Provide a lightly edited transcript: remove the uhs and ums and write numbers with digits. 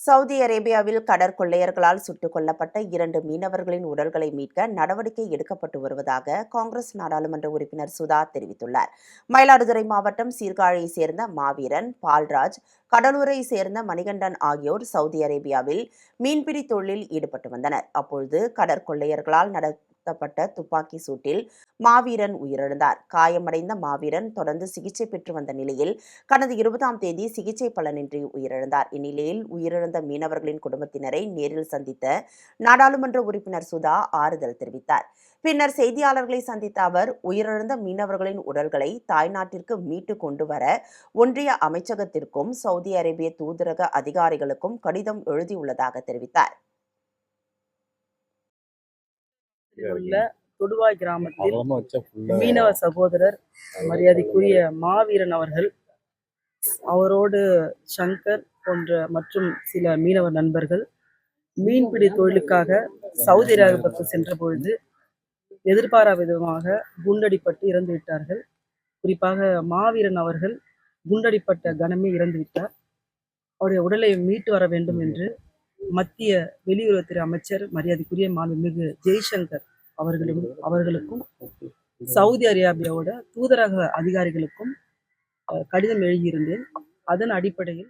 Saudi அரேபியாவில் கடற்கொள்ளையர்களால் சுட்டுக் கொல்லப்பட்ட 2 மீனவர்களின் உடல்களை மீட்க நடவடிக்கை எடுக்கப்பட்டு வருவதாக காங்கிரஸ் நாடாளுமன்ற உறுப்பினர் சுதா தெரிவித்துள்ளார். மயிலாடுதுறை மாவட்டம் சீர்காழியை சேர்ந்த மாவீரன், பால்ராஜ், கடலூரை சேர்ந்த மணிகண்டன் ஆகியோர் சவுதி அரேபியாவில் மீன்பிடி தொழிலில் ஈடுபட்டு வந்தனர். அப்பொழுது கடற்கொள்ளையர்களால் நடத்தப்பட்ட துப்பாக்கி சூட்டில் மாவீரன் உயிரிழந்தார். காயமடைந்த மாவீரன் தொடர்ந்து சிகிச்சை பெற்று வந்த நிலையில் கடந்த 20ஆம் தேதி சிகிச்சை பலனின்றி உயிரிழந்தார். இந்நிலையில் உயிரிழந்த மீனவர்களின் குடும்பத்தினரை நேரில் சந்தித்த நாடாளுமன்ற உறுப்பினர் சுதா ஆறுதல் தெரிவித்தார். பின்னர் செய்தியாளர்களை சந்தித்த அவர், உயிரிழந்த மீனவர்களின் உடல்களை தாய்நாட்டிற்கு மீட்டு கொண்டு வர ஒன்றிய அமைச்சகத்திற்கும் சவுதி அரேபிய தூதரக அதிகாரிகளுக்கும் கடிதம் எழுதியுள்ளதாக தெரிவித்தார். தொடுவாய் கிராமத்தில் மீனவ சகோதரர் மரியாதைக்குரிய மாவீரன் அவர்கள், அவரோடு சங்கர் போன்ற மற்றும் சில மீனவ நண்பர்கள் மீன்பிடி தொழிலுக்காக சவுதி அரேபியாவுக்கு சென்ற பொழுது எதிர்பாரா விதமாக குண்டடிப்பட்டு இறந்து விட்டார்கள். குறிப்பாக மாவீரன் அவர்கள் குண்டடிப்பட்ட கணமே இறந்து விட்டார். அவருடைய உடலை மீட்டு வர வேண்டும் என்று மத்திய வெளியுறவுத்துறை அமைச்சர் மரியாதைக்குரிய மாண்புமிகு ஜெய்சங்கர் அவர்களுக்கும் சவுதி அரேபியாவோட தூதரக அதிகாரிகளுக்கும் கடிதம் எழுதியிருந்தேன். அதன் அடிப்படையில்